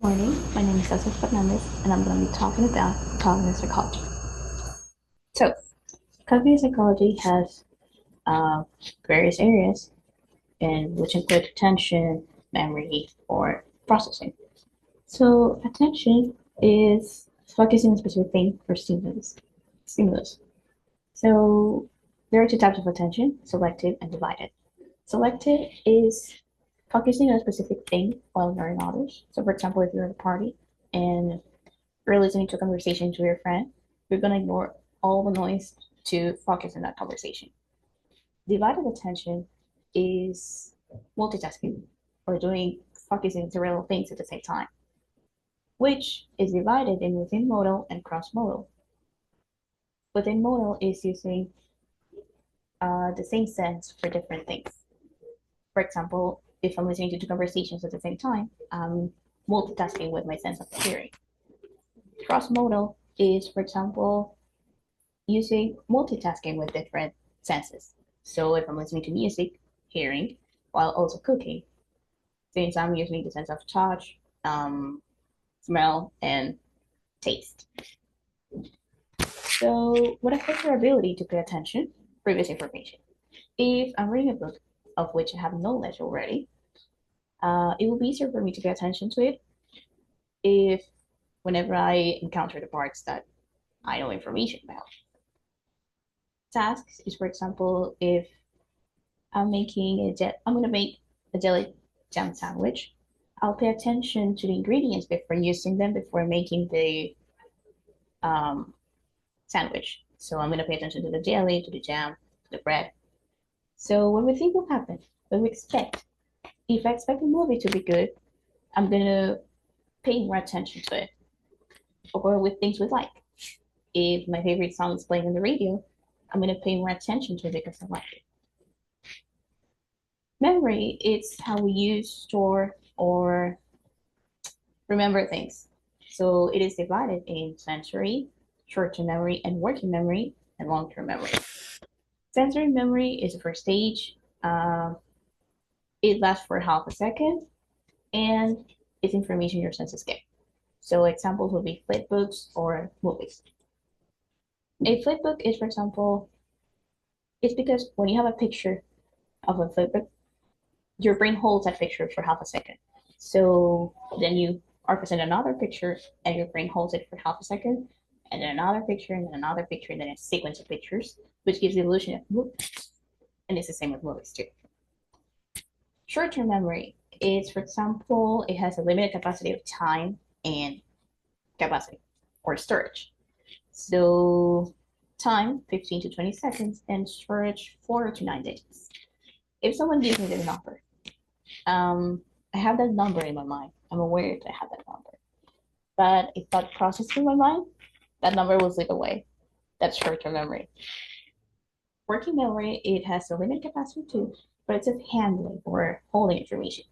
Morning, my name is Cesar Fernandez, and I'm going to be talking about cognitive psychology. So, cognitive psychology has uh, various areas, in which include attention, memory, or processing. So, attention is focusing on a specific thing for stimulus. Stimulus. So, there are two types of attention: selective and divided. Selective is focusing on a specific thing while ignoring others. So, for example, if you're at a party and you're listening to a conversation to your friend, you're going to ignore all the noise to focus on that conversation. Divided attention is multitasking or doing focusing several things at the same time, which is divided in within modal and cross modal. Within modal is using the same sense for different things. For example, if I'm listening to two conversations at the same time, I'm multitasking with my sense of hearing. Cross modal is, for example, using multitasking with different senses. So if I'm listening to music, hearing, while also cooking, since I'm using the sense of touch, smell, and taste. So what affects your ability to pay attention? Previous information. If I'm reading a book of which I have knowledge already, it will be easier for me to pay attention to it if whenever I encounter the parts that I know information about. Tasks is, for example, if I'm gonna make a jelly jam sandwich. I'll pay attention to the ingredients before using them before making the um, sandwich. So I'm gonna pay attention to the jelly, to the jam, to the bread. So when we think will happen, when we expect, if I expect a movie to be good, I'm gonna pay more attention to it. Or with things we like. If my favorite song is playing on the radio, I'm gonna pay more attention to it because I like it. Memory, it's how we use, store, or remember things. So it is divided in sensory, short-term memory, and working memory, and long-term memory. Sensory memory is the first stage. Uh, it lasts for half a second, and it's information your senses get. So examples would be flipbooks or movies. A flipbook is, for example, it's because when you have a picture of a flipbook, your brain holds that picture for half a second. So then you are presented another picture and your brain holds it for half a second, and then another picture, and then another picture, and then a sequence of pictures, which gives the illusion of movement. And it's the same with movies too. Short-term memory is, for example, it has a limited capacity of time and capacity or storage. So time 15 to 20 seconds and storage 4 to 9 digits. If someone gives me the number, um, I have that number in my mind. I'm aware that I have that number. But if that processes in my mind, that number will slip away. That's short-term memory. Working memory, it has a limited capacity too, but it's of handling or holding information.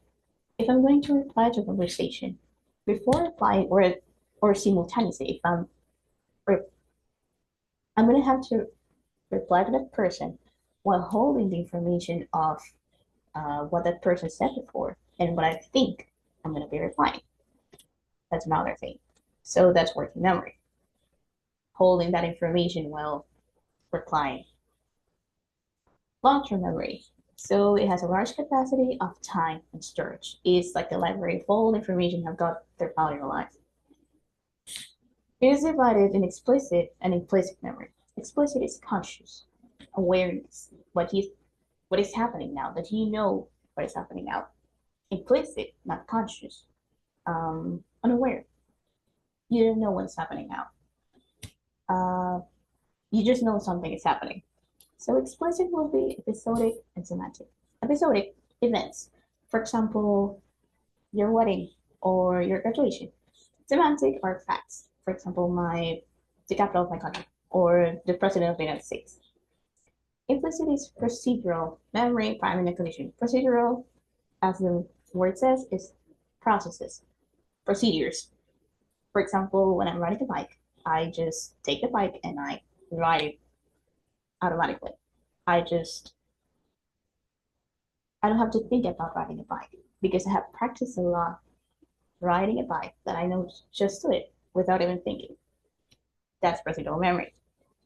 If I'm going to reply to a conversation, before replying or simultaneously, if I'm going to have to reply to that person while holding the information of what that person said before and what I think I'm going to be replying. That's another thing. So that's working memory, holding that information while replying. Long-term memory. So it has a large capacity of time and storage. It's like the library of all information you have got throughout your life. It is divided in explicit and implicit memory. Explicit is conscious awareness, what is happening now, that you know what is happening now. Implicit, not conscious, unaware. You don't know what's happening now. Uh, you just know something is happening. So explicit will be episodic and semantic. Episodic events, for example, your wedding or your graduation. Semantic are facts. For example, the capital of my country or the president of the United States. Implicit is procedural, memory, priming, and condition. Procedural, as the word says, is processes, procedures. For example, when I'm riding a bike, I just take the bike and I ride it automatically. I just I don't have to think about riding a bike because I have practiced a lot riding a bike that I know just to it without even thinking. That's residual memory.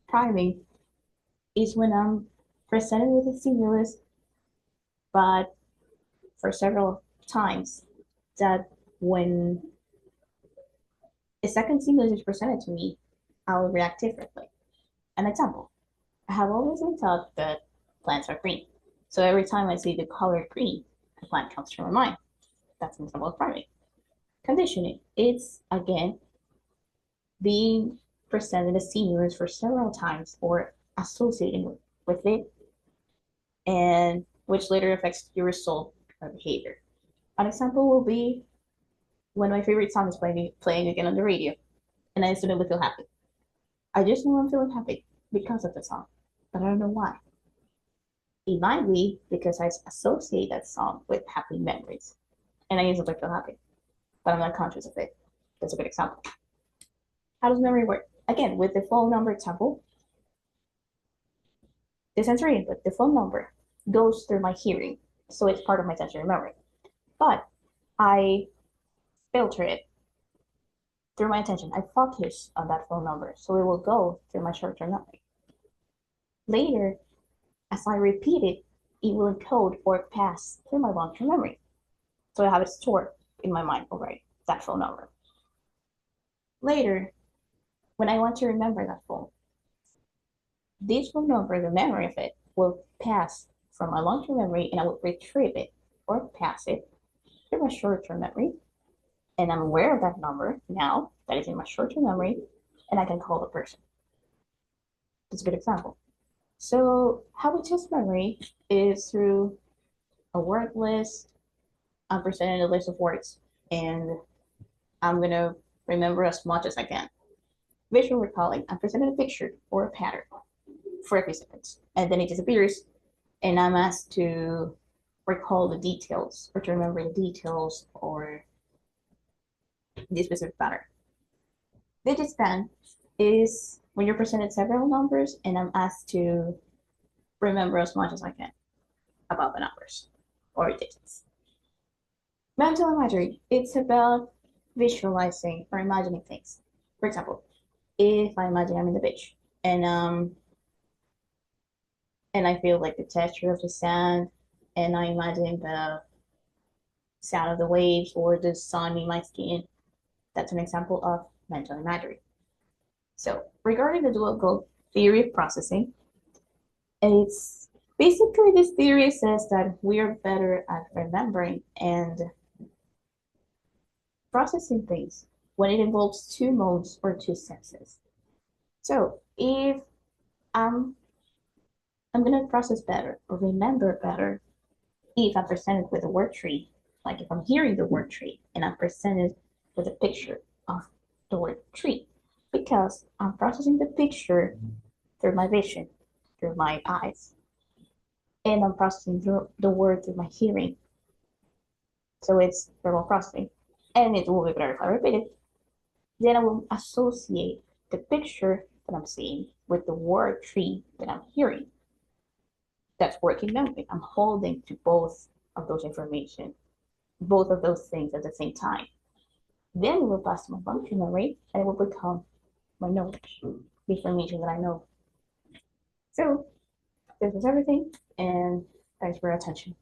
Priming is when I'm presented with a stimulus, but for several times that when a second stimulus is presented to me, I will react differently. An example, I have always been taught that plants are green. So every time I see the color green, a plant comes to my mind. That's an example of priming. Conditioning, it's again being presented as stimulus for several times or associating with it, and which later affects your result or behavior. An example will be when my favorite song is playing again on the radio, and I instantly feel happy. I just know I'm feeling happy because of the song, but I don't know why. It might be because I associate that song with happy memories, and I instantly feel happy, but I'm not conscious of it. That's a good example. How does memory work? Again, with the phone number example, the sensory input, the phone number, goes through my hearing, so it's part of my sensory memory. But I filter it through my attention. I focus on that phone number, so it will go through my short-term memory. Later, as I repeat it, it will encode or pass through my long-term memory. So I have it stored in my mind already, that phone number. Later, when I want to remember that phone, this phone number, the memory of it, will pass from my long-term memory and I will retrieve it or pass it through my short-term memory. And I'm aware of that number now that is in my short-term memory, and I can call the person. That's a good example. So how we test memory is through a word list. I'm presenting a list of words, and I'm gonna remember as much as I can. Visual recalling, I'm presenting a picture or a pattern for a few seconds, and then it disappears, and I'm asked to recall the details or to remember the details or the specific pattern. Digit span is when you're presented several numbers and I'm asked to remember as much as I can about the numbers or digits. Mental imagery, it's about visualizing or imagining things. For example, if I imagine I'm in the beach and and I feel like the texture of the sand and I imagine the sound of the waves or the sun in my skin, that's an example of mental imagery. So regarding the dual goal theory of processing, it's basically this theory says that we are better at remembering and processing things when it involves two modes or two senses. So if I'm I'm gonna process better or remember better if I'm presented with a word tree, like if I'm hearing the word tree and I'm presented with a picture of the word tree, because I'm processing the picture through my vision, through my eyes, and I'm processing the word through my hearing. So it's verbal processing. And it will be better if I repeat it. Then I will associate the picture that I'm seeing with the word tree that I'm hearing. That's working memory. I'm holding to both of those information, both of those things at the same time. Then it will pass to my functional memory and it will become my knowledge, the information that I know. So this is everything, and thanks for your attention.